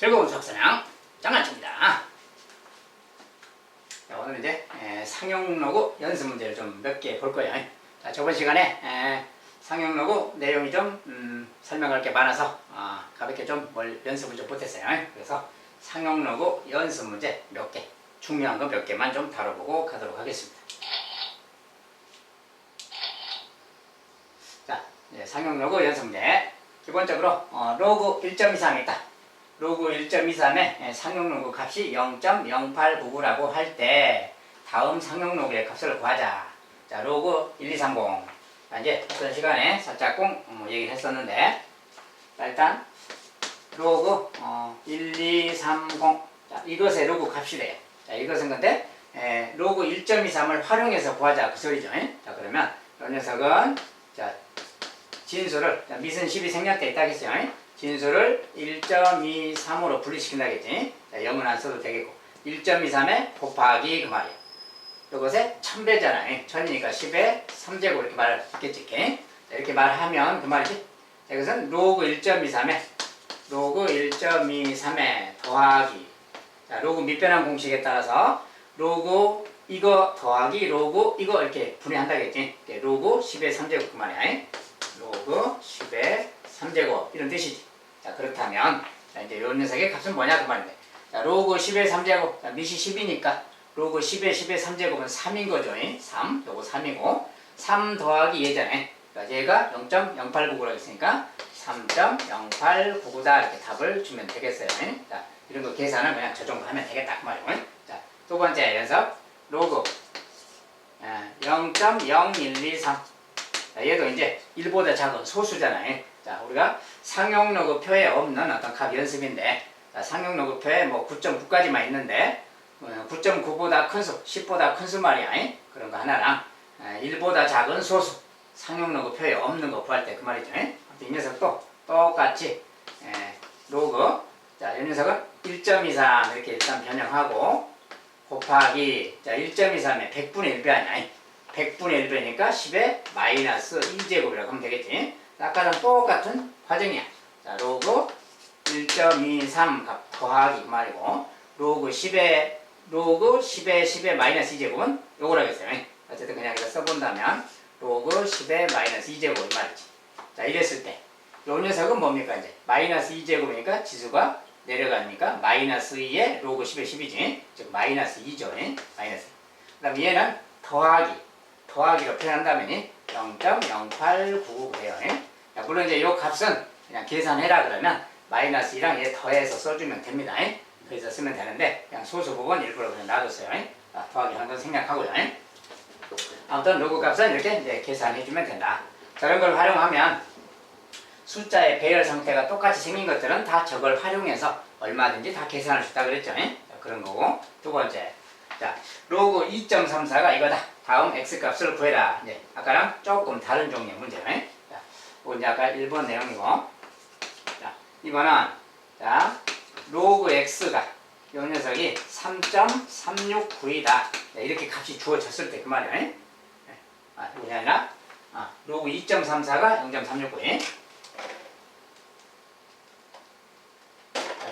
즐거운 수학사냥 장난칩니다. 오늘 이제 상용로그 연습 문제를 좀 몇 개 볼 거예요. 자, 저번 시간에 상용로그 내용이 좀 설명할 게 많아서 가볍게 좀 연습을 좀 못했어요. 그래서 상용로그 연습 문제 몇 개, 중요한 거 몇 개만 좀 다뤄보고 가도록 하겠습니다. 자, 상용로그 연습 문제. 기본적으로 로그 1.23이 있다. 로그 1.23의 상용로그 값이 0.0899라고 할 때 다음 상용로그의 값을 구하자. 자, 로그 1230. 자, 이제 어떤 시간에 살짝 얘기를 했었는데, 자, 일단 로그 1230. 자, 이것의 로그 값이래요. 자, 이것은 근데 로그 1.23을 활용해서 구하자 그 소리죠. 자, 그러면 이 녀석은 자, 진수를 미분 10이 생략돼 있다겠어요. 진수를 1.23으로 분리시킨다겠지. 자, 0은 안 써도 되겠고 1.23에 곱하기 그 말이야. 요것에 1000배잖아요. 1000이니까 10에 3제곱 이렇게 말할 수 있겠지. 자, 이렇게 말하면 그 말이지. 자, 이것은 로그 1.23에 더하기. 자, 로그 밑변환 공식에 따라서 로그 이거 더하기 로그 이거 이렇게 분해한다겠지. 로그 10의 3제곱 그 말이야. 로그 10의 3제곱 이런 뜻이지. 자, 그렇다면 자, 이제 요 녀석의 값은 뭐냐 그 말인데. 자, 로그 10의 3제곱. 자, 밑이 10이니까 로그 10의 3제곱은 3인 거죠. 3. 요거 3이고 3 더하기 얘잖아요. 그러니까 얘가 0.0899라고 했으니까 3.0899다 이렇게 답을 주면 되겠어요. 자, 이런 거 계산을 그냥 저 정도 하면 되겠다 그 말이고. 자, 두 번째 연습 로그 0.0123. 자, 얘도 이제 1보다 작은 소수잖아요. 자, 우리가 상용로그 표에 없는 어떤 값 연습인데, 자, 상용로그 표에 뭐 9.9까지만 있는데 9.9보다 큰 수, 10보다 큰 수 말이야. 그런 거 하나랑 1보다 작은 소수, 상용로그 표에 없는 거 구할 때 그 말이죠. 이 녀석도 똑같이 로그, 자, 이 녀석은 1.23 이렇게 일단 변형하고 곱하기, 자, 1.23에 100분의 1배 아니야. 100분의 1배니까 10의 마이너스 2제곱이라고 하면 되겠지. 아까랑 똑같은 과정이야. 자, 로그 1.23 값 더하기 말이고, 로그 10의 마이너스 2제곱은 요거라고 했어요. 어쨌든 그냥 이거 써본다면, 로그 10의 마이너스 2제곱 이 말이지. 자, 이랬을 때, 요 녀석은 뭡니까, 이제? 마이너스 2제곱이니까 지수가 내려가니까 마이너스 2에 로그 10의 10이지. 즉, 마이너스 2죠. 마이너스. 그 다음 얘는 더하기로 표현한다면 0.0899 돼요. 자, 물론 이제 이 값은 그냥 계산해라 그러면 마이너스 2랑 얘 더해서 써주면 됩니다. 그래서 쓰면 되는데 그냥 소수 부분 일부러 그냥 놔뒀어요. 자, 더하기 하는 건 생략하고요. 아무튼 로그 값은 이렇게 이제 계산해주면 된다. 저런 걸 활용하면 숫자의 배열 상태가 똑같이 생긴 것들은 다 저걸 활용해서 얼마든지 다 계산할 수 있다 그랬죠. 자, 그런 거고. 두 번째, 자, 로그 2.34가 이거다. 다음 x값을 구해라. 이제 아까랑 조금 다른 종류의 문제네. 자, 이제 아까 1번 내용이고. 자, 이번은 자, 로그 x가 요 녀석이 3.369이다. 이렇게 값이 주어졌을 때 그 말이야. 이게 아니라 로그 2.34가 0.369.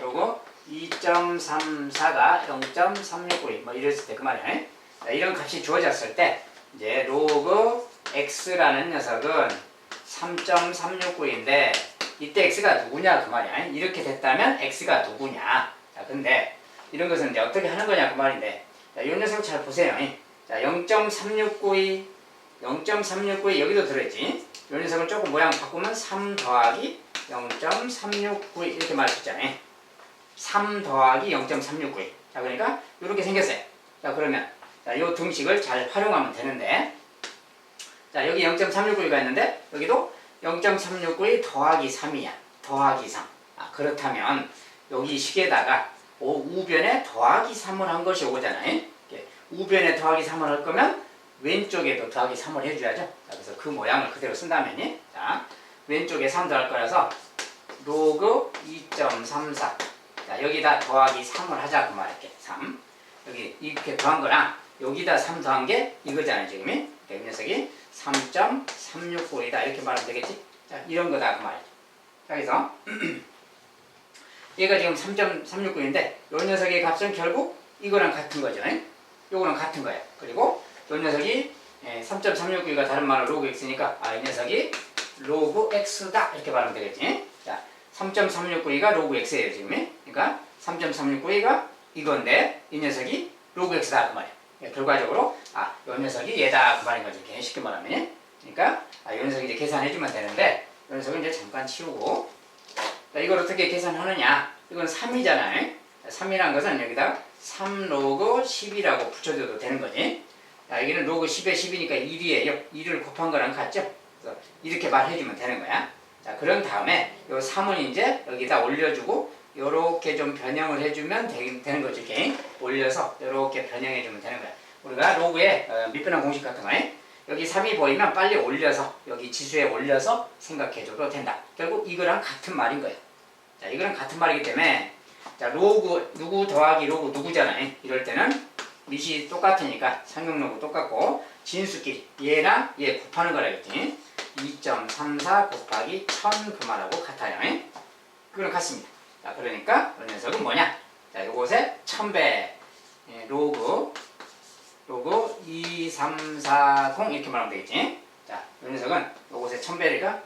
로그 2.34가 0.369 뭐 이랬을 때 그 말이야. 자, 이런 값이 주어졌을 때 이제 로그 x라는 녀석은 3.369인데 이때 x가 누구냐 그 말이야. 이렇게 됐다면 x가 누구냐. 자, 근데 이런 것은 이제 어떻게 하는 거냐 그 말인데, 자, 이 녀석 잘 보세요. 자, 0.369이 여기도 들어있지. 이 녀석을 조금 모양 바꾸면 3 더하기 0.369 이렇게 말할 수 있잖아요. 3 더하기 0.369. 자, 그러니까 이렇게 생겼어요. 자, 그러면 자, 요 등식을 잘 활용하면 되는데, 자, 여기 0.369가 있는데 여기도 0.369이 더하기 3이야. 더하기 3. 그렇다면 여기 식에다가 우변에 더하기 3을 한 것이 오잖아요. 우변에 더하기 3을 할 거면 왼쪽에도 더하기 3을 해줘야죠. 자, 그래서 그 모양을 그대로 쓴다면, 자, 왼쪽에 3 더할 거라서 로그 2.34. 자, 여기다 더하기 3을 하자 그 말이야. 3. 여기 이렇게 더한 거랑 여기다 3 더한 게 이거잖아요. 지금 이 녀석이 3.369이다 이렇게 말하면 되겠지. 자, 이런 거다 그 말이죠. 자, 그래서 얘가 지금 3.369인데 요 녀석의 값은 결국 이거랑 같은 거죠. 요거랑 같은 거예요. 그리고 요 녀석이 3.369가 다른 말로 로그 x니까 이 녀석이 로그 x다 이렇게 말하면 되겠지. 자, 3.369가 로그 x예요 지금. 그러니까 3.369가 이건데 이 녀석이 로그 x다 그 말이에요. 결과적으로 요 녀석이 얘다 그 말인 거죠. 이렇게 쉽게 말하면. 그러니까 요 녀석이 이제 계산해주면 되는데 요 녀석은 이제 잠깐 치우고, 자, 이걸 어떻게 계산하느냐? 이건 3이잖아요. 3이라는 것은 여기다 3 로그 10이라고 붙여줘도 되는 거지. 자, 여기는 로그 10에 10이니까 1이에요. 1을 곱한 거랑 같죠? 그래서 이렇게 말해주면 되는 거야. 자, 그런 다음에 요 3은 이제 여기다 올려주고 요렇게 좀 변형을 해주면 되는 거지. 이렇게 올려서 요렇게 변형해주면 되는 거야. 우리가 로그에 밑변환 공식 같은 거에 여기 3이 보이면 빨리 올려서 여기 지수에 올려서 생각해줘도 된다. 결국 이거랑 같은 말인 거예요. 자, 이거랑 같은 말이기 때문에 자, 로그 누구 더하기 로그 누구잖아요. 이럴 때는 밑이 똑같으니까 상용 로그 똑같고 진수끼리 얘랑 얘 곱하는 거라겠지. 2.34 곱하기 1000 그 말하고 같아요. 그거랑 같습니다. 자, 그러니까 이 녀석은 뭐냐? 자, 요것에 1000배 로그 2340 이렇게 말하면 되겠지. 자, 이 녀석은 요것에 1000배가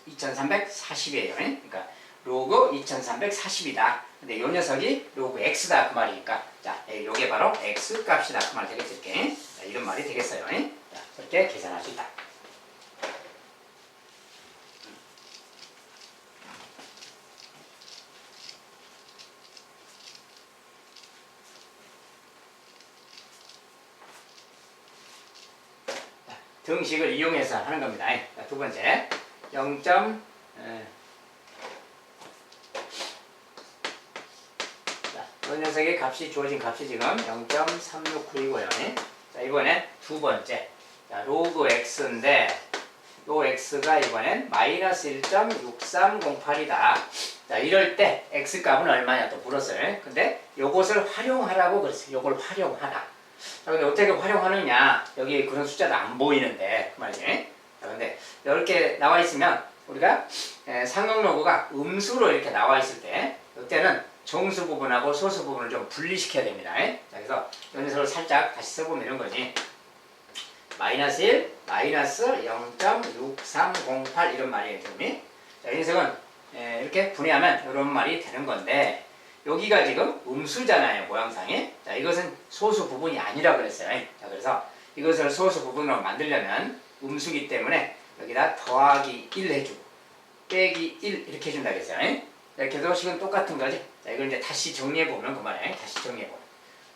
2340이에요. 그러니까 로그 2340이다. 근데 요 녀석이 로그 x다 그 말이니까 자, 요게 바로 x 값이다 그 말 되겠죠. 이렇게. 자, 이런 말이 되겠어요. 자, 그렇게 계산할 수 있다. 등식을 이용해서 하는 겁니다. 자, 두 번째 0. 자, 이 녀석의 값이 주어진 값이 지금 0.369이고요. 자, 이번엔 두 번째 자, 로그 x인데 요 x가 이번엔 마이너스 1.6308이다. 자, 이럴 때 x값은 얼마냐 또 물었어요. 근데 요것을 활용하라고 그랬어요. 요걸 활용하라. 자, 근데 어떻게 활용하느냐? 여기 그런 숫자도 안 보이는데, 그 말이지. 자, 근데 이렇게 나와 있으면 우리가 상용 로그가 음수로 이렇게 나와 있을 때, 이때는 정수 부분하고 소수 부분을 좀 분리시켜야 됩니다. 자, 그래서 이 녀석을 살짝 다시 써보면 이런 거지. 마이너스 1, 마이너스 0.6308 이런 말이에요. 지금. 자, 이 녀석은 이렇게 분해하면 이런 말이 되는 건데, 여기가 지금 음수잖아요, 모양상에. 자, 이것은 소수 부분이 아니라 그랬어요. 자, 그래서 이것을 소수 부분으로 만들려면 음수기 때문에 여기다 더하기 1 해주고 빼기 1 이렇게 해준다 그랬어요. 이렇게 해도 식은 똑같은 거지. 자, 이걸 이제 다시 정리해보면 그 말이에요. 다시 정리해보면.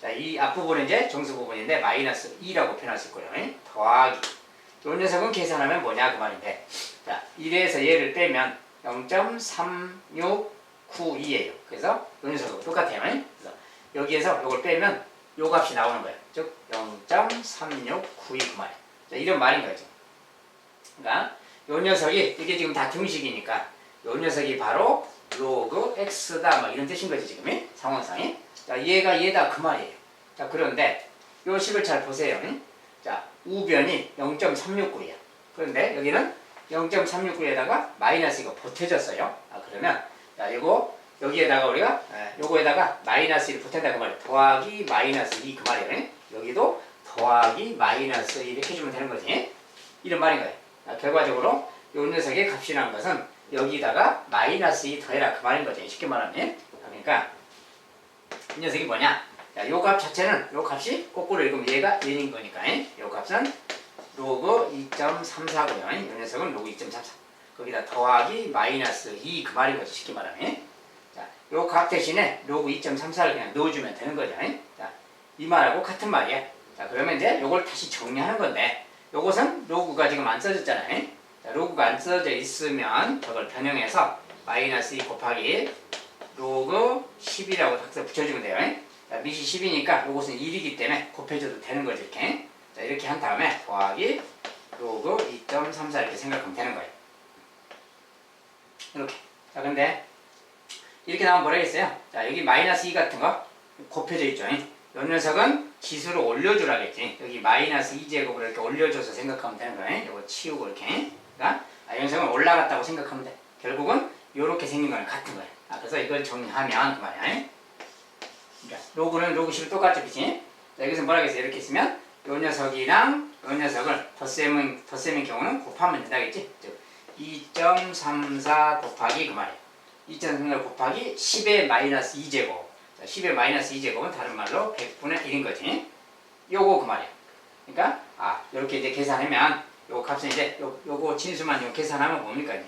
자, 이 앞부분은 이제 정수 부분인데 마이너스 2라고 표현할 수 있고요. 더하기. 이 녀석은 계산하면 뭐냐 그 말인데. 자, 1에서 얘를 빼면 0.3692예요. 그래서 이 녀석하고 똑같아요. 그래서 여기에서 이걸 빼면 요 값이 나오는 거예요. 즉 0.3692 그 말이에요. 자, 이런 말인 거죠. 그러니까 요 녀석이 이게 지금 다 등식이니까 요 녀석이 바로 로그 x다 막 이런 뜻인 거지 지금 상황상에. 자, 얘가 얘다 그 말이에요. 자, 그런데 요 식을 잘 보세요. 자, 우변이 0.369이야. 그런데 여기는 0.369에다가 마이너스 이거 보태졌어요. 그러면 자, 이거 여기에다가 우리가 요거에다가 마이너스 1 보탠다 그 말이에요. 더하기 마이너스 2 그 말이에요. 여기도 더하기 마이너스 2 이렇게 해주면 되는 거지. 이런 말인 거예요. 결과적으로 요 녀석의 값이라는 것은 여기다가 마이너스 2 더해라 그 말인 거지. 쉽게 말하면. 그러니까 이 녀석이 뭐냐? 요 값 자체는 요 값이 거꾸로 읽으면 얘가 얘인 거니까 요 값은 로그 2.34고요. 이 녀석은 로그 2.34. 거기다 더하기 마이너스 2 그 말인 거지. 쉽게 말하면. 자, 요 값 대신에 로그 2.34를 그냥 넣어주면 되는 거죠. 자, 이 말하고 같은 말이야. 자, 그러면 이제 요걸 다시 정리하는 건데 요것은 로그가 지금 안 써졌잖아요. 자, 로그가 안 써져 있으면 저걸 변형해서 마이너스 2 곱하기 로그 10이라고 딱 붙여주면 돼요. 자, 밑이 10이니까 요것은 1이기 때문에 곱해줘도 되는 거죠. 이렇게. 자, 이렇게 한 다음에 더하기 로그 2.34 이렇게 생각하면 되는 거예요. 이렇게. 자, 근데 이렇게 나오면 뭐라 했어요? 자, 여기 마이너스 2 같은 거 곱해져 있죠. 이 녀석은 지수를 올려주라겠지. 여기 마이너스 2제곱을 이렇게 올려줘서 생각하면 되는 거예요. 이거 치우고 이렇게. 그러니까 이 녀석은 올라갔다고 생각하면 돼. 결국은 이렇게 생긴 거랑 같은 거예요. 그래서 이걸 정리하면 그 말이야. 그러니까 로그는 로그 10이 똑같죠, 그치? 자, 여기서 뭐라 그랬어요? 이렇게 있으면 요 녀석이랑 요 녀석을 덧셈인 경우는 곱하면 된다겠지? 즉 2.34 곱하기 그 말이에요. 2.34 곱하기 10의 마이너스 2제곱. 자, 10의 마이너스 2제곱은 다른 말로 100분의 1인 거지. 요거 그 말이에요. 그러니까 요렇게 이제 계산하면 요 값은 이제 요거 진수만 요 계산하면 뭡니까 이제?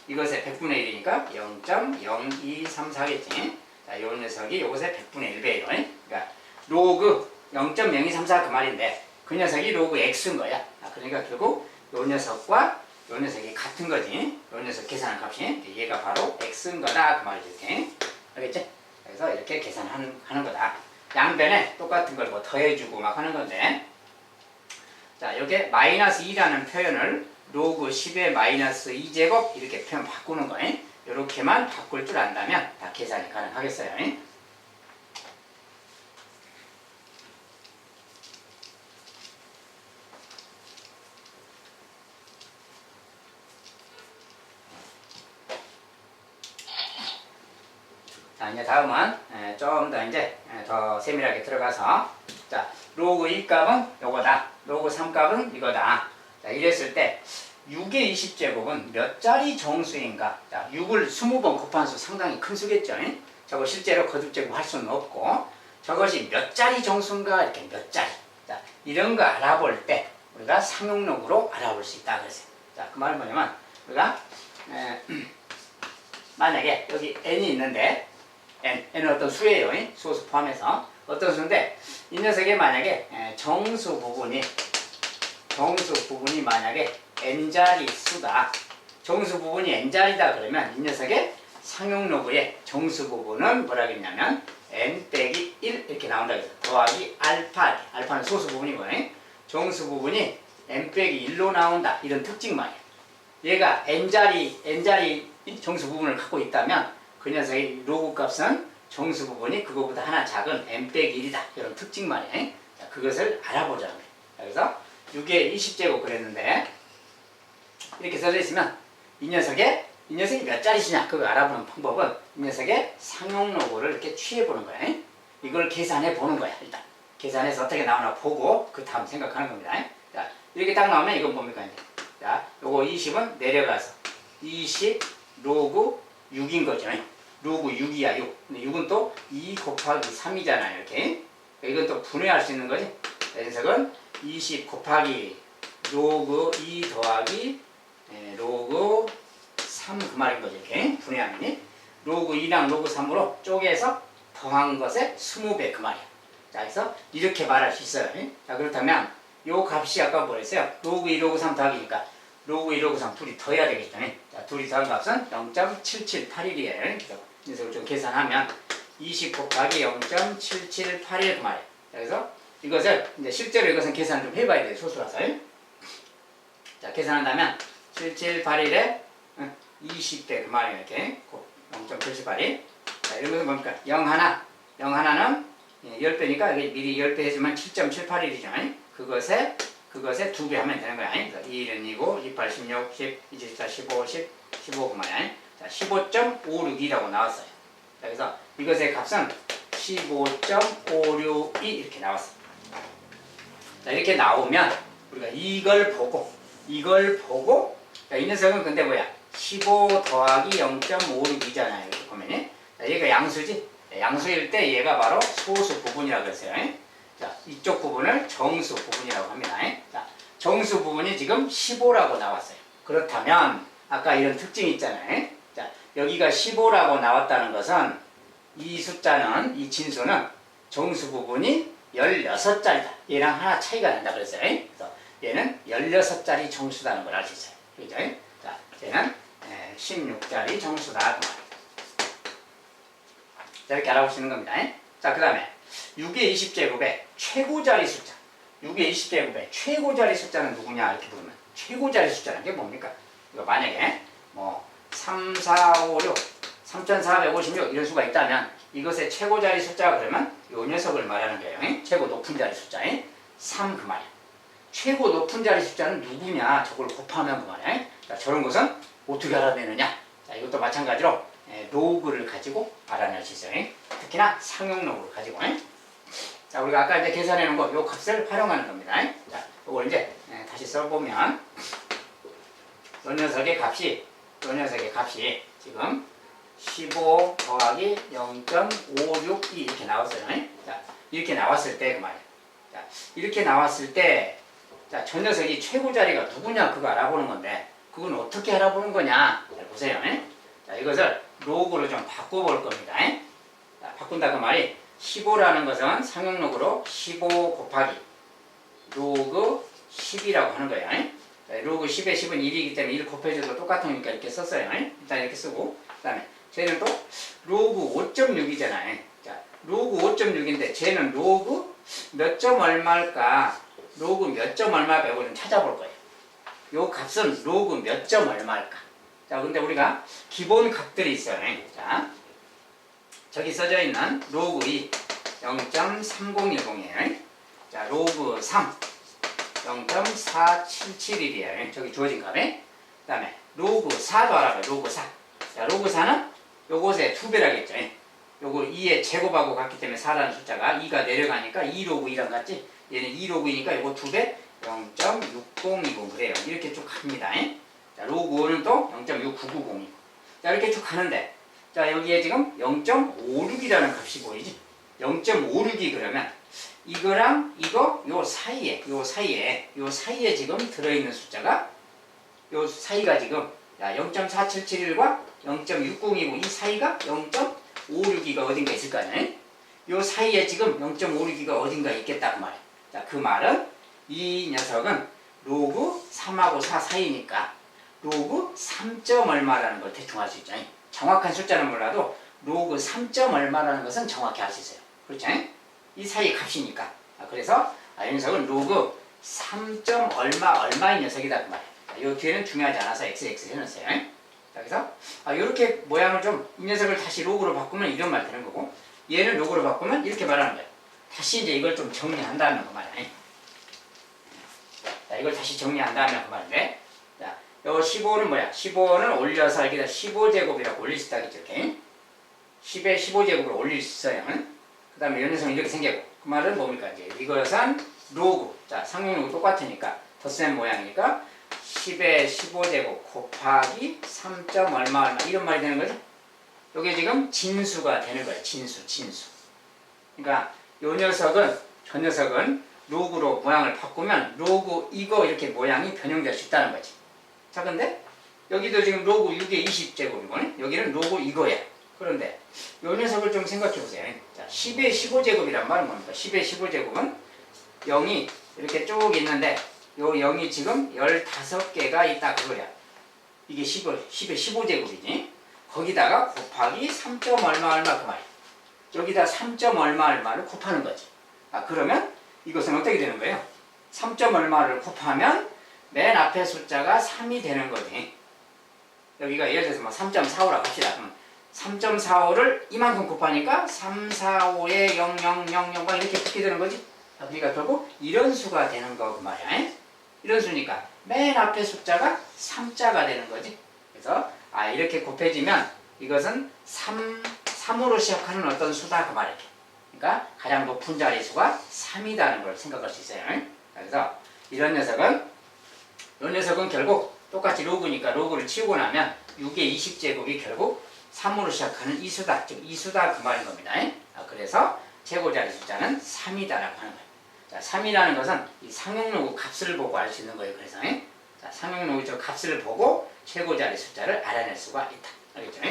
이것의 100분의 1이니까 0.0234겠지. 자, 요 녀석이 요것의 100분의 1배예요. 그러니까 로그 0.0234 그 말인데 그 녀석이 로그 x인 거야. 그러니까 결국 요 녀석과 요 녀석이 같은 거지. 요 녀석 계산한 값이 얘가 바로 x인 거다 그 말이지. 이렇게. 알겠지? 그래서 이렇게 계산하는 거다. 양변에 똑같은 걸 뭐 더해주고 막 하는 건데. 자, 여기에 마이너스 2라는 표현을 로그 10의 마이너스 2제곱 이렇게 표현 바꾸는 거예요. 이렇게만 바꿀 줄 안다면 다 계산이 가능하겠어요. 자, 이제 다음은 좀 더 이제 더 세밀하게 들어가서 자, 로그 2 값은 요거다. 로그 3 값은 이거다. 자, 이랬을 때 6의 20제곱은 몇 자리 정수인가? 자, 6을 20번 곱한 수 상당히 큰 수겠죠. 저거 실제로 거듭제곱 할 수는 없고 저것이 몇 자리 정수인가? 이렇게 몇 자리. 자, 이런 거 알아볼 때 우리가 상용록으로 알아볼 수 있다 그랬어요. 자, 그 말은 뭐냐면 우리가 만약에 여기 n이 있는데 n은 어떤 수예요. 소수 포함해서 어떤 수인데 이 녀석의 만약에 정수 부분이 만약에 n자리 수다. 정수 부분이 n자리다 그러면 이 녀석의 상용로그의 정수 부분은 뭐라 그랬냐면 n 빼기 1 이렇게 나온다 그랬어요. 더하기 알파. 알파는 소수 부분이고 정수 부분이 n 빼기 1로 나온다. 이런 특징 말이에요. 얘가 n자리 정수 부분을 갖고 있다면 그 녀석의 로그 값은 정수 부분이 그거보다 하나 작은 n 빼기 1이다. 이런 특징 말이에요. 자, 그것을 알아보자는 거예요. 그래서 6의 20제곱 그랬는데 이렇게 써져 있으면 이 녀석이 몇 자리시냐 그걸 알아보는 방법은 이 녀석의 상용로그를 이렇게 취해보는 거예요. 이걸 계산해 보는 거야. 일단 계산해서 어떻게 나오나 보고 그 다음 생각하는 겁니다. 자, 이렇게 딱 나오면 이건 뭡니까 이제? 자, 요거 20은 내려가서 20 로그 6인 거죠. 로그 6이야 6. 근데 6은 또 2 곱하기 3이잖아요. 이렇게. 이건 또 분해할 수 있는 거지. 이 녀석은 20 곱하기 로그 2 더하기 로그 3 그 말인 거죠. 이렇게 분해하면 로그 2랑 로그 3으로 쪼개서 더한 것의 20배 그 말이야. 자, 그래서 이렇게 말할 수 있어요. 자, 그렇다면 요 값이 아까 뭐랬어요? 로그 2, 로그 3 더하기니까 로그 2, 로그 3 둘이 더해야 되겠죠. 자, 둘이 더한 값은 0.7781이에요. 그래서 이걸 좀 계산하면 20 곱하기 0.7781 그 말이에요. 그래서 이것을 이제 실제로 이것은 계산 좀 해봐야 돼요. 소수라서. 자, 계산한다면 7781에 20배 그 말이에요. 이렇게 0.7781. 자, 이런 것은 뭡니까? 0 하나는 10배니까 미리 10배 해주면 7.781이죠. 그것에 2배 하면 되는 거야. 그래서 2는 2고 28, 16, 10, 24, 15, 15 그 말이야. 자, 15.562라고 나왔어요. 자, 그래서 이것의 값은 15.562 이렇게 나왔어요. 자, 이렇게 나오면 우리가 이걸 보고 자, 이 녀석은 근데 뭐야? 15 더하기 0.562잖아요. 이렇게 보면 자, 얘가 양수지? 양수일 때 얘가 바로 소수 부분이라고 했어요. 자, 이쪽 부분을 정수 부분이라고 합니다. 자, 정수 부분이 지금 15라고 나왔어요. 그렇다면 아까 이런 특징이 있잖아요. 자, 여기가 15라고 나왔다는 것은 이 숫자는 이 진수는 정수 부분이 16자리다. 얘랑 하나 차이가 난다 그랬어요. 그래서 얘는 16자리 정수다는 걸 알 수 있어요. 그죠? 자, 얘는 16자리 정수다. 그 말이에요. 자, 이렇게 알아볼 수 있는 겁니다. 자, 그 다음에 6의 20제곱의 최고자리 숫자. 6의 20제곱의 최고자리 숫자는 누구냐 이렇게 부르면 최고자리 숫자는 게 뭡니까? 이거 만약에 뭐 3, 4, 5, 6 3456 이런 수가 있다면 이것의 최고자리 숫자가 그러면 요 녀석을 말하는 거예요. 최고 높은 자리 숫자 3 그 말이야. 최고 높은 자리 숫자는 누구냐 저걸 곱하면 그 말이야. 자, 저런 것은 어떻게 알아내느냐. 자, 이것도 마찬가지로 로그를 가지고 알아낼 수 있어요. 특히나 상용 로그를 가지고. 자, 우리가 아까 이제 계산해 놓은 거, 요 값을 활용하는 겁니다. 자, 요걸 이제 다시 써보면, 요 녀석의 값이 지금 15 더하기 0.562 이렇게 나왔어요. 자, 이렇게 나왔을 때 그 말이에요. 자, 이렇게 나왔을 때, 자, 저 녀석이 최고 자리가 누구냐 그거 알아보는 건데, 그건 어떻게 알아보는 거냐? 잘 보세요. 자, 이것을 로그로 좀 바꿔볼 겁니다. 자, 바꾼다 그 말이 15라는 것은 상용 로그로 15 곱하기 로그 10이라고 하는 거예요. 자, 로그 10에 10은 1이기 때문에 1 곱해줘도 똑같으니까 이렇게 썼어요. 일단 이렇게 쓰고, 그 다음에 쟤는 또 로그 5.6이잖아요. 자, 로그 5.6인데 쟤는 로그 몇 점 얼마일까? 로그 몇 점 얼마 배우고 좀 찾아볼 거예요. 요 값은 로그 몇 점 얼마일까? 자, 근데 우리가 기본 값들이 있어요. 자, 저기 써져 있는 로그 2 0.3010이에요. 자, 로그 3 0.4771이에요. 저기 주어진 값에. 그 다음에 로그 4도 알아봐요. 로그 4. 자, 로그 4는 요것의 2배라겠죠. 요거 2의 제곱하고 같기 때문에 4라는 숫자가 2가 내려가니까 2로그 2랑 같지? 얘는 2로그이니까 요거 2배 0.6020 그래요. 이렇게 쭉 갑니다. 자, 로그 5는 또 0.69990이고. 자, 이렇게 쭉 가는데, 자, 여기에 지금 0.56이라는 값이 보이지? 0.56이 그러면 이거랑 이거 요 사이에 지금 들어있는 숫자가 요 사이가 지금 0.4771과 0.6020 이 사이가 0.562가 어딘가 있을 거 아니에요? 요 사이에 지금 0.562가 어딘가 있겠다 그 말이에요. 자, 그 말은 이 녀석은 로그 3하고 4 사이니까 로그 3점 얼마라는 걸 대충 알 수 있잖아요. 정확한 숫자는 몰라도 로그 3점 얼마라는 것은 정확히 알 수 있어요. 그렇죠? 이 사이 값이니까. 그래서 이 녀석은 로그 3점 얼마인 녀석이다 그 말이에요. 이 뒤에는 중요하지 않아서 XX 해놨어요. 자, 그래서 이렇게 모양을 좀 이 녀석을 다시 로그로 바꾸면 이런 말 되는 거고, 얘는 로그로 바꾸면 이렇게 말하는 거예요. 다시 이제 이걸 좀 정리한다면 그 말이에요. 자, 이걸 다시 정리한다면 그 말인데, 자, 요 15는 뭐야? 15는 올려서 여기다 15제곱이라고 올릴 수 있다겠죠, 이렇게. 10에 15제곱을 올릴 수 있어요. 그 다음에 요 녀석은 이렇게 생겼고, 그 말은 뭡니까? 이제 이것은 로그. 자, 상용로그 똑같으니까, 덧셈 모양이니까, 10에 15제곱 곱하기 3점 얼마 이런 말이 되는 거죠? 요게 지금 진수가 되는 거예요. 진수. 그러니까 요 녀석은 저 녀석은 로그로 모양을 바꾸면 로그 이거 이렇게 모양이 변형될 수 있다는 거지. 자, 근데 여기도 지금 로그 6의 20제곱이고 여기는 로그 이거야. 그런데 요 녀석을 좀 생각해 보세요. 자, 10의 15제곱이란 말은 뭡니까? 10의 15제곱은 0이 이렇게 쭉 있는데 요 0이 지금 15개가 있다 그거야. 이게 10의 15제곱이지. 거기다가 곱하기 3점 얼마 그 말이야. 여기다 3점 얼마를 곱하는 거지. 그러면 이것은 어떻게 되는 거예요? 3점 얼마를 곱하면 맨 앞에 숫자가 3이 되는 거지. 여기가 예를 들어서 뭐 3.45라고 합시다. 그럼 3.45를 이만큼 곱하니까 3, 4, 5에 0, 0, 0, 0 이렇게 붙게 되는 거지. 그러니까 결국 이런 수가 되는 거 그 말이야. 이런 수니까 맨 앞에 숫자가 3자가 되는 거지. 그래서 이렇게 곱해지면 이것은 3으로 시작하는 어떤 수다 그 말이야. 그러니까 가장 높은 자리수가 3이라는 걸 생각할 수 있어요. 그래서 이런 녀석은 결국 똑같이 로그니까 로그를 치우고 나면 6의 20제곱이 결국 3으로 시작하는 이 수다, 즉 이 수다 그 말인 겁니다. 그래서 최고자리 숫자는 3이다라고 하는 거예요. 자, 3이라는 것은 이 상용로그 값을 보고 알 수 있는 거예요. 그래서 자, 상용로그 저 값을 보고 최고자리 숫자를 알아낼 수가 있다. 알겠죠?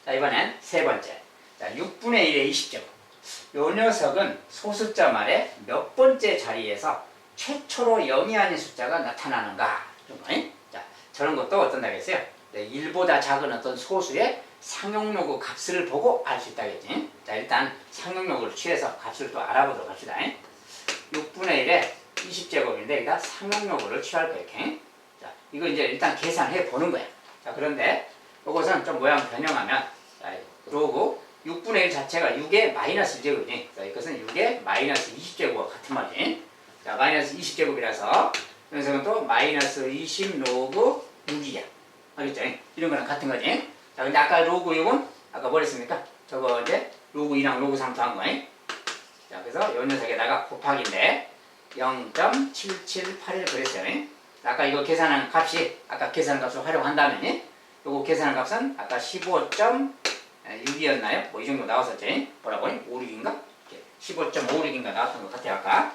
자, 이번엔 세 번째. 자, 6분의 1의 20제곱. 요 녀석은 소숫자 말의 몇 번째 자리에서 최초로 0이 아닌 숫자가 나타나는가? 자, 저런 것도 어떤다겠어요? 1보다 작은 어떤 소수의 상용로그 값을 보고 알 수 있다겠지. 자, 일단 상용로그를 취해서 값을 또 알아보도록 합시다. 6분의 1에 20제곱인데 여기다 상용로그를 취할 거예요. 이렇게. 자, 이거 이제 일단 계산해 보는 거야. 자, 그런데 이것은 좀 모양 변형하면 자, 로그 6분의 1 자체가 6의 마이너스 1제곱이니 이것은 6의 마이너스 20제곱과 같은 말이지. 자, 마이너스 20제곱이라서 녀석은 또 마이너스 20 로그 6이야. 알겠죠? 이런 거랑 같은 거지. 자, 근데 아까 로그 6은 아까 뭐 했습니까? 저거 이제 로그 2랑 로그 3 더한 거야. 자, 그래서 이 녀석에다가 곱하기인데 0.778을 그랬어요. 아까 이거 계산한 값이 아까 계산 값을 활용한다면 요거 계산한 값은 아까 15.6이었나요? 뭐 이 정도 나왔었지. 뭐라고? 56인가? 15.56인가 나왔던 것 같아요. 아까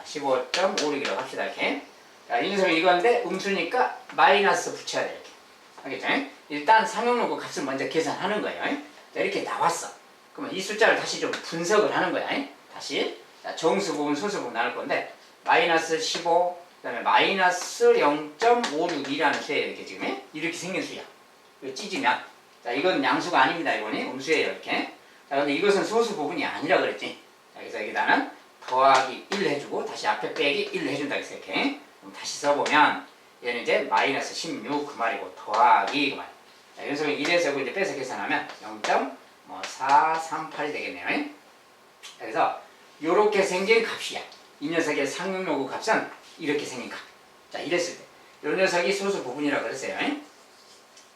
15.56이라고 합시다. 이렇게. 자, 이 녀석이 이건데 음수니까 마이너스 붙여야 돼. 이렇게. 알겠죠? 일단 상용로그 값을 먼저 계산하는 거예요. 자, 이렇게 나왔어. 그러면 이 숫자를 다시 좀 분석을 하는 거야. 다시. 자, 정수 부분, 소수 부분 나눌 건데 마이너스 15, 그 다음에 마이너스 0.56이라는 수예요. 이렇게 지금. 이렇게 생긴 수야. 이거 찢으면. 자, 이건 양수가 아닙니다. 이거는 음수예요. 이렇게. 자, 근데 이것은 소수 부분이 아니라 그랬지. 자, 그래서 여기다는 더하기 1 해주고 다시 앞에 빼기 1 해준다. 그래서 이렇게. 그럼 다시 써보면 얘는 이제 마이너스 16 그 말이고 더하기 그 말. 자, 이 녀석은 1에서 이제 빼서 계산하면 0.438이 되겠네요. 그래서 요렇게 생긴 값이야. 이 녀석의 상용로그 값은 이렇게 생긴 값. 자, 이랬을 때 요 녀석이 소수 부분이라고 그랬어요.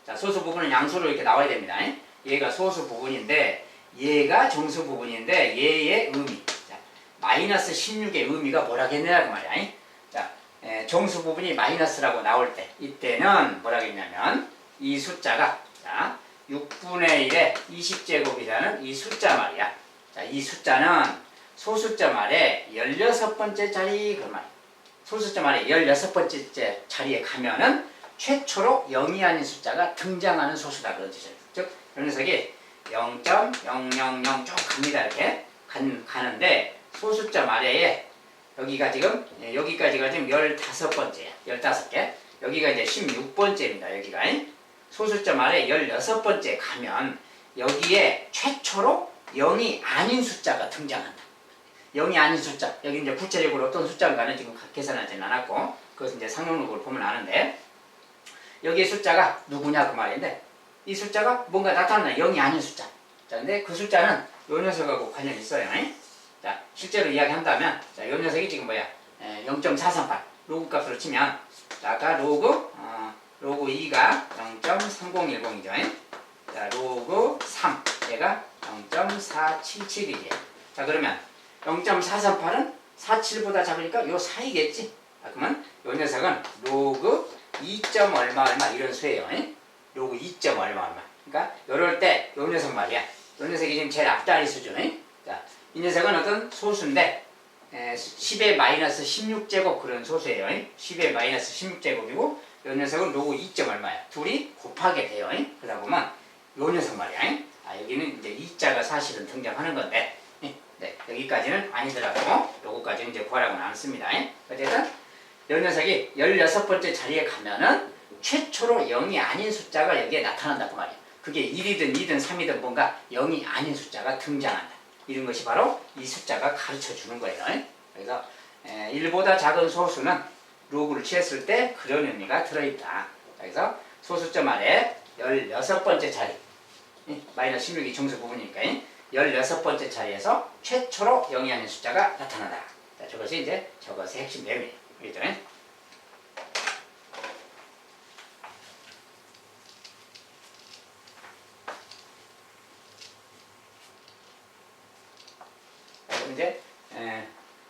자, 소수 부분은 양수로 이렇게 나와야 됩니다. 얘가 소수 부분인데 얘가 정수 부분인데 얘의 의미. 자, 마이너스 16의 의미가 뭐라겠느냐 그 말이야. 자, 정수 부분이 마이너스라고 나올 때 이때는 뭐라겠냐면 이 숫자가 자, 6분의 1의 20제곱이라는 이 숫자 말이야. 자, 이 숫자는 소수점 아래 16번째 자리 그 말. 소수점 아래 16번째 자리에 가면은 최초로 0이 아닌 숫자가 등장하는 소수다 그런 뜻이에요. 즉, 이 녀석이 0.000 쭉 갑니다. 이렇게 가는데 소수점 아래에 여기가 지금 여기까지가 지금 15번째야. 15개. 여기가 이제 16번째입니다. 여기가 소수점 아래 16번째 가면 여기에 최초로 0이 아닌 숫자가 등장한다. 0이 아닌 숫자. 여기 이제 구체적으로 어떤 숫자인가는 지금 계산하지는 않았고 그것은 이제 상용록으로 보면 아는데 여기에 숫자가 누구냐 그 말인데 이 숫자가 뭔가 나타나는 0이 아닌 숫자. 자, 근데 그 숫자는 요 녀석하고 관련이 있어요. 자, 실제로 이야기한다면 자, 요 녀석이 지금 뭐야? 0.438 로그 값으로 치면 자, 아까 로그 2가 0.3010이죠. 자, 로그 3 얘가 0.477이에요. 자, 그러면 0.438은 47보다 작으니까 요 사이겠지. 아, 그러면 요 녀석은 로그 2. 얼마 이런 수예요. 로그 2. 얼마. 그러니까 요럴 때 요 녀석 말이야. 요 녀석이 지금 제일 앞자리 수준. 자, 이 녀석은 어떤 소수인데 10의 마이너스 16제곱 그런 소수예요. 10의 마이너스 16제곱이고 요 녀석은 로그 2. 얼마야. 둘이 곱하게 돼요. 그러다 보면 요 녀석 말이야. 아, 여기는 이제 2자가 사실은 등장하는 건데 네, 여기까지는 아니더라도 요거까지는 이제 구하라고는 안 씁니다. 어쨌든 요 녀석이 16번째 자리에 가면은 최초로 0이 아닌 숫자가 여기에 나타난다고 말이야. 그게 1이든 2든 3이든 뭔가 0이 아닌 숫자가 등장한다. 이런 것이 바로 이 숫자가 가르쳐 주는 거예요. 그래서 1보다 작은 소수는 로그를 취했을 때 그런 의미가 들어있다. 그래서 소수점 아래 16번째 자리 마이너스 16이 정수 부분이니까 16번째 자리에서 최초로 0이 아닌 숫자가 나타난다. 자, 저것이 이제 저것의 핵심 내용이에요. 그렇죠? 이제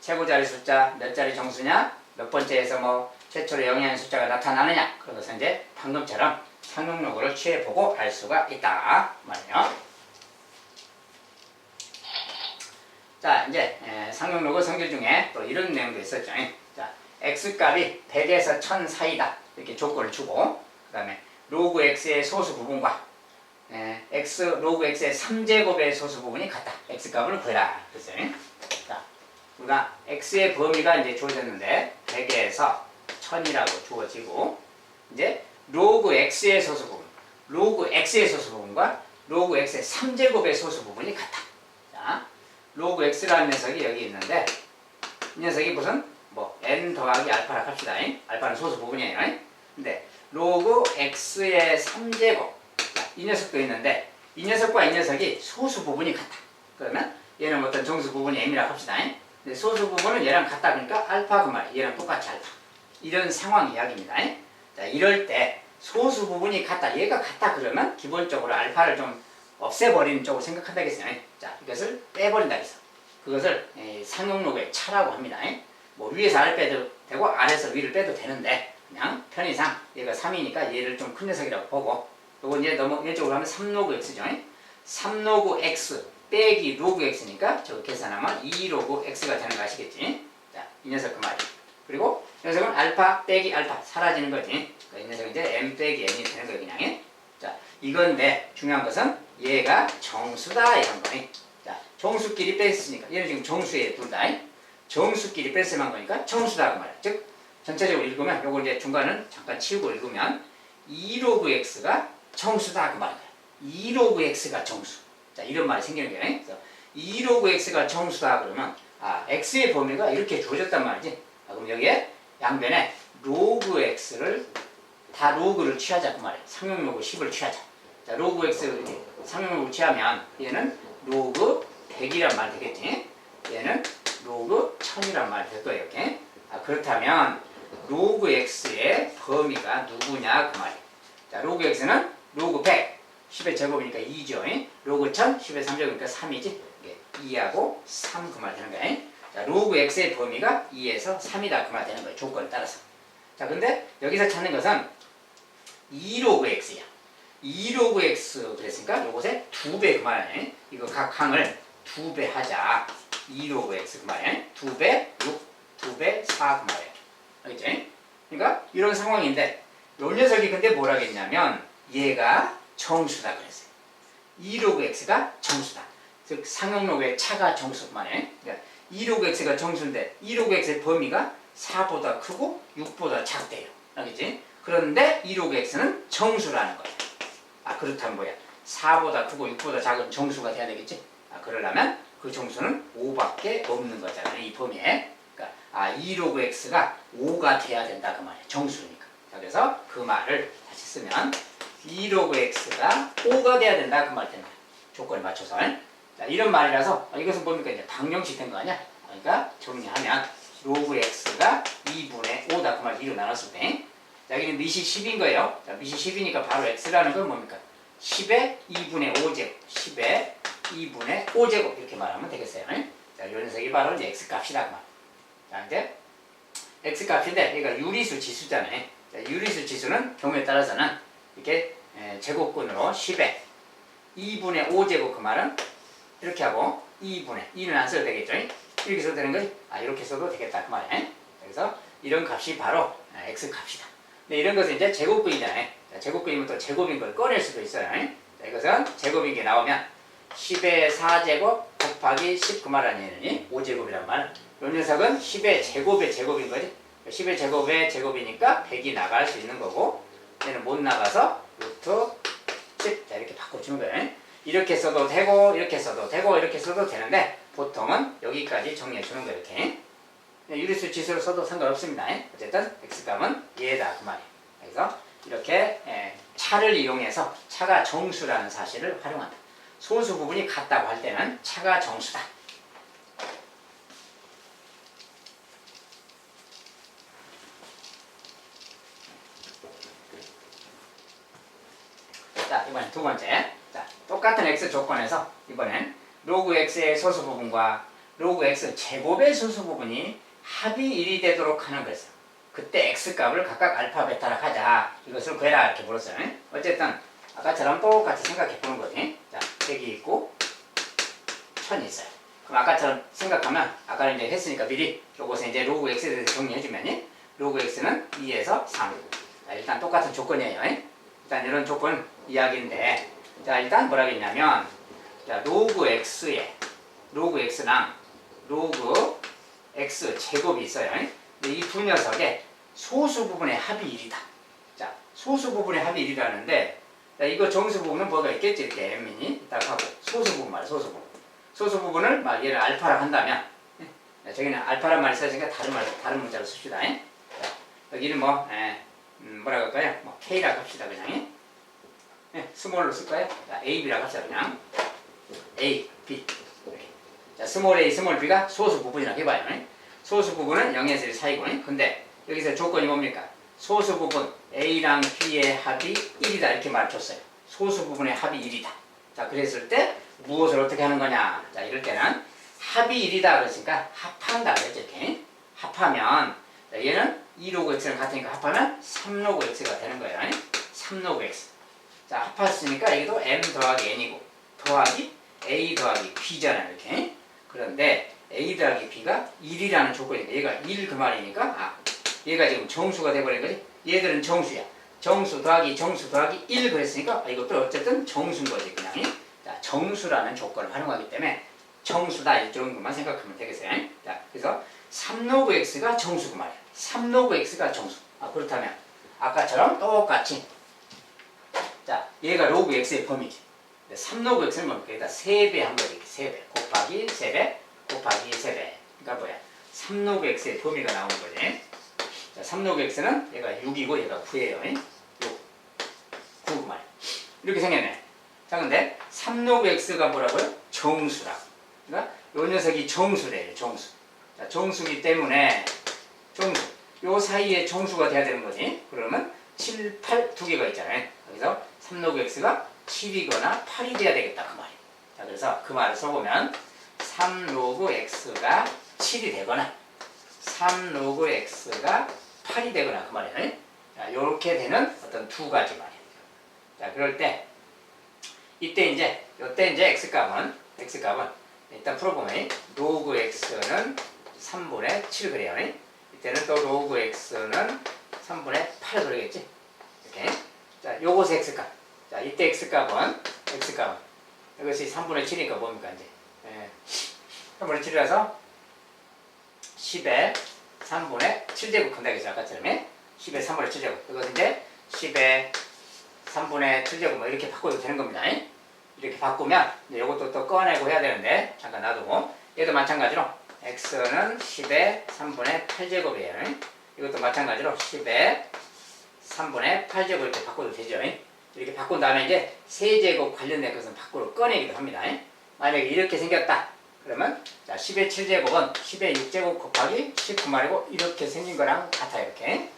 최고자리 숫자 몇 자리 정수냐, 몇 번째에서 뭐 최초로 0이 아닌 숫자가 나타나느냐, 그런 것은 이제 방금처럼 상용로그를 취해보고 알 수가 있다 말이에요. 자, 이제 상용로그 성질 중에 또 이런 내용도 있었죠. 자, x값이 100에서 1000 사이다 이렇게 조건을 주고 그 다음에 로그 x의 소수 부분과 x 로그 x의 3제곱의 소수 부분이 같다. x값을 구해라 그랬어요. 자, 우리가 x의 범위가 이제 주어졌는데 100에서 1000이라고 주어지고 이제 로그 x의 소수 부분, 로그 x의 소수 부분과 로그 x의 3제곱의 소수 부분이 같다. 자, 로그 x라는 녀석이 여기 있는데 이 녀석이 무슨 뭐 n 더하기 알파라 합시다. 알파는 소수 부분이에요. 근데 로그 x의 3제곱 이 녀석도 있는데 이 녀석과 이 녀석이 소수 부분이 같다. 그러면 얘는 어떤 정수 부분이 m이라고 합시다. 근데 소수 부분은 얘랑 같다. 그러니까 알파 그 말이에요. 얘랑 똑같이 알파. 이런 상황 이야기입니다. 자, 이럴 때 소수 부분이 같다. 얘가 같다 그러면 기본적으로 알파를 좀 없애버리는 쪽으로 생각한다겠어요. 자, 이것을 빼버린다 해서 그것을 상용로그의 차라고 합니다. 뭐 위에서 아래 빼도 되고 아래에서 위를 빼도 되는데 그냥 편의상 얘가 3이니까 얘를 좀 큰 녀석이라고 보고 요거 이제 너무 왼쪽으로 하면 3로그 x죠. 3로그 x 빼기 로그 x니까 저거 계산하면 2로그 x가 되는 거 아시겠지? 자, 이 녀석 그 말이에요. 그리고 이 녀석은 알파 빼기 알파 사라지는 거지. 그러니까 이 녀석은 이제 m 빼기 n이 되는 거예요. 그냥. 자, 이건데 중요한 것은 얘가 정수다 이런 거니. 자, 정수끼리 뺐으니까 얘는 지금 정수에 둘 다. 정수끼리 뺐으면 거니까 정수다 그 말이야. 즉 전체적으로 읽으면 요거 이제 중간은 잠깐 치우고 읽으면 2로그 x가 정수다 그 말이야. 2로그 x가 정수. 자, 이런 말이 생기는 거예요. 그래서 2로그 x가 정수다 그러면 x의 범위가 이렇게 주어졌단 말이지. 그럼 여기에 양변에 로그 x를 다 로그를 취하자 그 말이에요. 상용 로그 10을 취하자. 자, 로그 x 상용 로그 취하면 얘는 로그 100이란 말 되겠지. 얘는 로그 1000이란 말 될 거예요. 이렇게. 그렇다면 로그 x의 범위가 누구냐 그 말이에요. 자, 로그 x는 로그 100 10의 제곱이니까 2죠. 로그 1000 10의 3제곱이니까 3이지. 2하고 3 그 말 되는 거야. 자, 로그 x의 범위가 2에서 3이다 그 말 되는 거예요. 조건에 따라서. 자, 근데 여기서 찾는 것은 2로그 x야. 2로그 x 그랬으니까 요것의 2배 그 말이야. 이거 각 항을 2배 하자. 2로그 x 그 말이야. 2배 6, 2배 4 그 말이야. 알겠지? 그러니까 이런 상황인데 요 녀석이 근데 뭐라겠냐면 얘가 정수다 그랬어요. 2로그 x가 정수다. 즉 상용로그의 차가 정수 말이에요. 그러니까 2로그 x가 정수인데 2로그 x의 범위가 4보다 크고 6보다 작대요. 알겠지? 그런데 2로그 x는 정수라는 거예요. 그렇다면 뭐야? 4보다 크고 6보다 작은 정수가 돼야 되겠지? 그러려면 그 정수는 5밖에 없는 거잖아요. 이 범위에. 그러니까 2로그 x가 5가 돼야 된다 그 말이에요. 정수니까. 자, 그래서 그 말을 다시 쓰면 2로그 x가 5가 돼야 된다 그 말 된다. 조건에 맞춰서. 자, 이런 말이라서 이것은 뭡니까? 이제 방정식 된 거 아니야? 그러니까 정리하면 로그 x가 2분의 5다 그 말 2로 나눴을 때 자, 여기는 밑이 10인 거예요. 자, 밑이 10이니까 바로 x라는 건 뭡니까? 10의 2분의 5제곱 10의 2분의 5제곱 이렇게 말하면 되겠어요. 자, 이 녀석이 바로 이제 x값이다 그 말. 자, 이제 x값인데 얘가 유리수 지수잖아요. 자, 유리수 지수는 경우에 따라서는 이렇게 제곱근으로 10에 2분의 5제곱 그 말은 이렇게 하고 2분의 2는 안 써도 되겠죠. 이렇게 써도 되는 거지? 이렇게 써도 되겠다 그 말이에요. 그래서 이런 값이 바로 x값이다. 근데 이런 것은 이제 제곱근이잖아요. 자, 제곱근이면 또 제곱인 걸 꺼낼 수도 있어요. 자, 이것은 제곱인 게 나오면 10의 4제곱 곱하기 10 그 말 아니니 5제곱이란 말. 이 녀석은 10의 제곱의 제곱인 거지. 10의 제곱의 제곱이니까 100이 나갈 수 있는 거고 얘는 못 나가서 루트 10 자, 이렇게 바꿔주는 거예요. 이렇게 써도 되고 이렇게 써도 되고 이렇게 써도 되는데 보통은 여기까지 정리해 주는 거예요. 이렇게 유리수 지수로 써도 상관없습니다. 어쨌든 x값은 얘다 그 말이에요. 그래서 이렇게 차를 이용해서 차가 정수라는 사실을 활용한다. 소수 부분이 같다고 할 때는 차가 정수다. 자, 이번엔 두 번째. 자, 똑같은 x 조건에서 이번엔 로그 x의 소수 부분과 로그 x 제곱의 소수 부분이 합이 1이 되도록 하는 것을 그때 x값을 각각 알파 베타라 하자. 이것을 구해라 이렇게 물었어요. 어쨌든 아까처럼 똑같이 생각해 보는 거지. 자, 100이 있고 1000이 있어요. 그럼 아까처럼 생각하면 아까는 이제 했으니까 미리 요것은 이제 로그 x에 대해서 정리해주면 로그 x는 2에서 3. 자, 일단 똑같은 조건이에요. 일단 이런 조건 이야기인데 자, 일단 뭐라겠냐면 자, 로그 x랑 로그 x 제곱이 있어요. 근데 이 두 녀석의 소수 부분의 합이 1이다. 자, 소수 부분의 합이 1이라는데 자, 이거 정수 부분은 뭐가 있겠지? 이렇게 m이 딱 하고 소수 부분 말이야. 소수 부분. 소수 부분을 막 얘를 알파라고 한다면 저기는 알파란 말이 써지니까 다른 문자로 씁시다. 자, 여기는 뭐라고 할까요? 뭐 k라고 합시다 그냥. 네, 스몰로 쓸까요? 자, A, B라고 합시다. 그냥 A, B 이렇게. 자, 스몰 A, 스몰 B가 소수 부분이라고 해봐요. 네? 소수 부분은 0에서 1 사이고. 네? 근데 여기서 조건이 뭡니까? 소수 부분 A랑 B의 합이 1이다 이렇게 말해줬어요. 소수 부분의 합이 1이다. 자, 그랬을 때 무엇을 어떻게 하는 거냐? 자, 이럴 때는 합이 1이다 그랬으니까 합한다 그랬죠. 이렇게. 합하면 자, 얘는 2로그 x랑 같으니까 합하면 3로그 x가 되는 거예요. 3로그 x. 자, 합했으니까 여기도 m 더하기 n이고 더하기 a 더하기 b잖아요. 이렇게. 그런데 a 더하기 b가 1이라는 조건이니까 얘가 1 그 말이니까 얘가 지금 정수가 돼버린 거지. 얘들은 정수야. 정수 더하기 1 그랬으니까 이것도 어쨌든 정수인 거지 그냥. 자, 정수라는 조건을 활용하기 때문에 정수다 이 정도만 생각하면 되겠어요. 자, 그래서 3로그 x가 정수고 말이야. 3로그 x가 정수. 그렇다면 아까처럼 똑같이 자, 얘가 로그 x의 범위지. 3로그 x는 뭡니까? 여기다 3배 한 거지. 3배 곱하기 3배 곱하기 3배. 그러니까 뭐야? 3로그 x의 범위가 나오는 거지. 자, 3로그 x는 얘가 6이고 얘가 9예요. 6, 9 말이야. 이렇게 생겼네. 자, 근데 3로그 x가 뭐라고요? 정수라. 그러니까 요 녀석이 정수래요. 정수. 자, 정수기 때문에 정수. 요 사이에 정수가 돼야 되는 거지. 그러면 7, 8 두 개가 있잖아요. 여기서 3로그 x가 7이거나 8이 돼야 되겠다 그 말이에요. 자, 그래서 그 말을 써보면 3로그 x가 7이 되거나 3로그 x가 8이 되거나 그 말이에요. 자, 요렇게 되는 어떤 두 가지 말이에요. 자, 그럴 때 이때 이제 x값은 일단 풀어보면 로그 x는 3분의 7 그래요. 이때는 또 로그 x는 3분의 8 그러겠지. 이렇게. 자, 요것의 x값. 자, 이때 x값은 이것이 3분의 7이니까 뭡니까 이제? 3분의 7이라서 10의 3분의 7제곱 한다겠죠. 아까처럼 10의 3분의 7제곱. 이것은 이제 10의 3분의 7제곱 뭐 이렇게 바꿔도 되는 겁니다. 이렇게 바꾸면 이것도 또 꺼내고 해야 되는데 잠깐 놔두고 얘도 마찬가지로 x는 10의 3분의 8제곱이에요. 이것도 마찬가지로 10의 3분의 8제곱 이렇게 바꿔도 되죠. 이렇게 바꾼 다음에 이제 세제곱 관련된 것은 밖으로 꺼내기도 합니다. 만약에 이렇게 생겼다. 그러면 자, 10의 7제곱은 10의 6제곱 곱하기 19말이고 이렇게 생긴 거랑 같아요. 이렇게.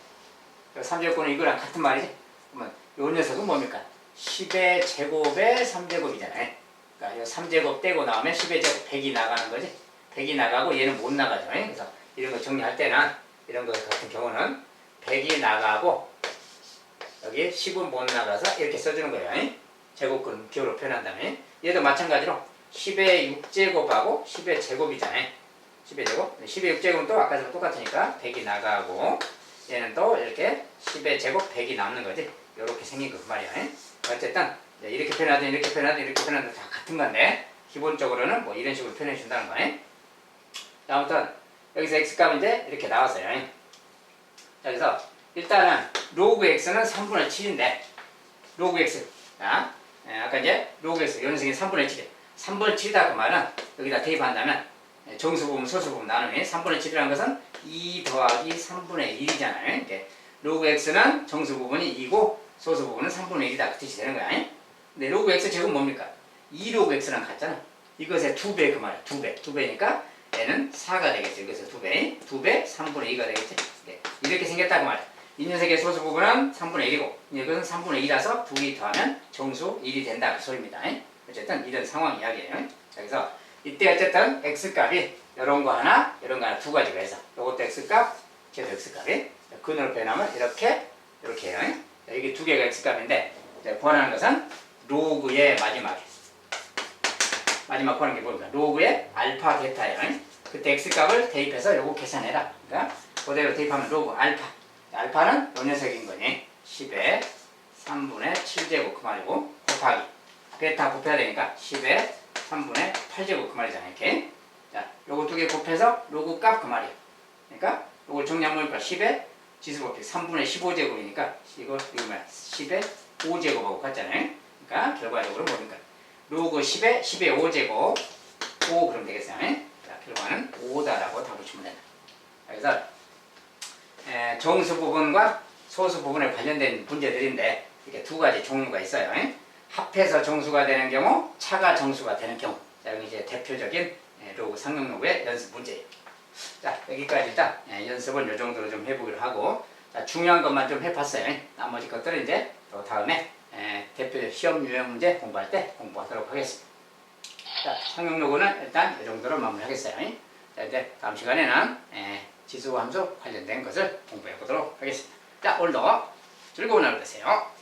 3제곱은 이거랑 같은 말이지. 그러면 요 녀석은 뭡니까? 10의 제곱의 3제곱이잖아요. 그러니까 이 3제곱 떼고 나오면 10의 제곱 100이 나가는 거지. 100이 나가고 얘는 못 나가죠. 그래서 이런 거 정리할 때는 이런 거 같은 경우는 100이 나가고 여기 10은 못 나가서 이렇게 써주는 거예요. 제곱근 비호로 표현한 다음에 얘도 마찬가지로 10의 6제곱하고 10의 제곱이잖아요. 10의 제곱. 10의 6제곱은 또 아까처럼 똑같으니까 100이 나가고 얘는 또 이렇게 10의 제곱 100이 남는 거지. 이렇게 생긴 거 그 말이야. 어쨌든 이렇게 표현하든 이렇게 표현하든 이렇게 표현하든 다 같은 건데 기본적으로는 뭐 이런 식으로 표현해 준다는 거네. 아무튼 여기서 x값이 이제 이렇게 나왔어요. 자, 그래서 일단은 로그 x는 3분의 7인데 로그 x 아까 이제 로그 x 연승이 3분의 7이에요. 3분의 7이다 그 말은 여기다 대입한다면 정수 부분 소수 부분 나누면 3분의 7이라는 것은 2 더하기 3분의 1이잖아요. 이렇게 로그 x는 정수 부분이 2고 소수 부분은 3분의 1이다 그 뜻이 되는 거야. 근데 로그 x 제곱은 뭡니까? 2로그 x랑 같잖아. 이것의 2배 그 말이야. 2배니까 얘는 4가 되겠죠. 이것의 2배 3분의 2가 되겠지. 이렇게 생겼다 그 말이야. 이 녀석의 소수 부분은 3분의 1이고 이것은 3분의 2라서 2개 더하면 정수 1이 된다 그 소리입니다. 어쨌든 이런 상황 이야기예요. 그래서 이때 어쨌든 x값이 이런 거 하나 두 가지가 있어. 이것도 x값, 걔도 x값이 근으로 표현하면 이렇게 해요. 이게 두 개가 x값인데 구하는 것은 로그의 마지막 구하는 게 뭡니까? 로그의 알파 베타예요. 그때 x값을 대입해서 요거 계산해라. 그러니까 그대로 대입하면 로그 알파. 알파는 요 녀석인 거니 10의 3분의 7제곱 그 말이고 곱하기 베타 곱해야 되니까 10의 3분의 8제곱 그 말이잖아요. 이렇게. 자, 요거 두 개 곱해서 로그 값 그 말이에요. 그러니까 요걸 정리하면 뭐니까 10의 지수 곱하기 3분의 15제곱이니까 이거 뭐야? 10의 5제곱하고 같잖아요. 그러니까 결과적으로 뭡니까? 로그 10의 5제곱 5 그러면 되겠어요. 자, 결과는 5다라고 다 붙이면 된다. 그래서 정수 부분과 소수 부분에 관련된 문제들인데 이렇게 두 가지 종류가 있어요. 합해서 정수가 되는 경우, 차가 정수가 되는 경우. 자, 여기 이제 대표적인 로그 상용로그의 연습 문제예요. 자, 여기까지 일단 연습을 이 정도로 좀 해보기로 하고, 자, 중요한 것만 좀 해봤어요. 나머지 것들은 이제 또 다음에 대표 시험 유형 문제 공부할 때 공부하도록 하겠습니다. 자, 상용로그는 일단 이 정도로 마무리하겠어요. 자, 이제 다음 시간에는 지수 함수 관련된 것을 공부해 보도록 하겠습니다. 자, 오늘도 즐거운 하루 되세요.